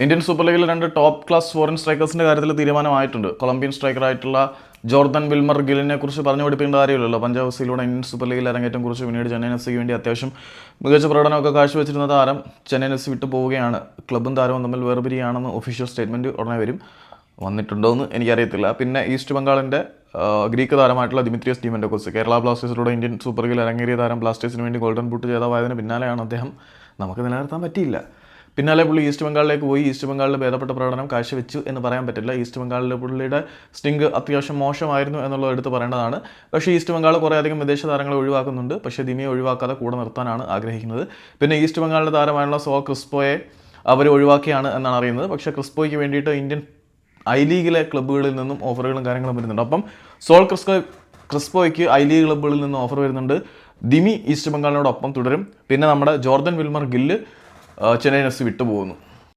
Indian super ലീഗിൽ 2 top class foreign സ്ട്രൈക്കേഴ്സിൻ്റെ കാര്യത്തിൽ തീരുമാനമായിട്ടുണ്ട്. Colombian സ്ട്രൈക്കറായിട്ടുള്ള Jordan Wilmar ഗില്ലിനെ കുറിച്ച് പറഞ്ഞു പഠിപ്പിക്കേണ്ട കാര്യമില്ലല്ലോ. പഞ്ചാബ് എഫ്സിയിലൂടെ ഇന്ത്യൻ സൂപ്പർ ലീഗിൽ അരങ്ങേറ്റം കുറിച്ച് പിന്നീട് ചെന്നൈയിൻ എഫ്സിക്ക് വേണ്ടി അത്യാവശ്യം മികച്ച പ്രകടനമൊക്കെ കാഴ്ചവെച്ചിരുന്ന താരം ചെന്നൈയിൻ എഫ്സി വിട്ടു പോവുകയാണ്. ക്ലബും താരവും തമ്മിൽ വേർപിരിയാണെന്ന് ഒഫീഷ്യൽ സ്റ്റേറ്റ്മെൻറ്റ് ഉടനെ വന്നിട്ടുണ്ടോ എന്ന് എനിക്കറിയത്തില്ല. പിന്നെ ഈസ്റ്റ് ബംഗാളിൻ്റെ ഗ്രീക്ക് താരമായിട്ടുള്ള ദിമിത്രിയസ് ഡീമൻഡോക്കോസ് കേരള ബ്ലാസ്റ്റേഴ്സിലൂടെ ഇന്ത്യൻ സൂപ്പർ ലീഗിൽ ഇറങ്ങിയ താരം ബ്ലാസ്റ്റേഴ്സിന് വേണ്ടി ഗോൾഡൻ ബൂട്ട് ജേതാവായതിന് പിന്നാലെയാണ് അദ്ദേഹം നമുക്ക് നിലനിർത്താൻ പറ്റിയില്ല. പിന്നാലെ പുള്ളി ഈസ്റ്റ് ബംഗാളിലേക്ക് പോയി. ഈസ്റ്റ് ബംഗാളിൽ ഭേദപ്പെട്ട പ്രകടനം കാഴ്ചവെച്ചു എന്ന് പറയാൻ പറ്റില്ല. ഈസ്റ്റ് ബംഗാളിലെ പുള്ളിയുടെ സ്റ്റിംഗ് അത്യാവശ്യം മോശമായിരുന്നു എന്നുള്ളത് എടുത്ത് പറയേണ്ടതാണ്. പക്ഷേ ഈസ്റ്റ് ബംഗാൾ കുറേയധികം വിദേശ താരങ്ങളെ ഒഴിവാക്കുന്നുണ്ട്. പക്ഷേ ദിമിയെ ഒഴിവാക്കാതെ കൂടെ നിർത്താനാണ് ആഗ്രഹിക്കുന്നത്. പിന്നെ ഈസ്റ്റ് ബംഗാളിലെ താരമായുള്ള സോൾ ക്രിസ്പോയെ അവർ ഒഴിവാക്കിയാണ് എന്നാണ് അറിയുന്നത്. പക്ഷേ ക്രിസ്പോയ്ക്ക് വേണ്ടിയിട്ട് ഇന്ത്യൻ ഐ ലീഗിലെ ക്ലബ്ബുകളിൽ നിന്നും ഓഫറുകളും കാര്യങ്ങളും വരുന്നുണ്ട്. അപ്പം സോൾ ക്രിസ്പോയ്ക്ക് ഐ ലീഗ് ക്ലബ്ബുകളിൽ നിന്നും ഓഫർ വരുന്നുണ്ട്. ദിമി ഈസ്റ്റ് ബംഗാളിനോടൊപ്പം തുടരും. പിന്നെ നമ്മുടെ Jordan Wilmar Gil Chennaiyin FC വിട്ടുപോകുന്നു.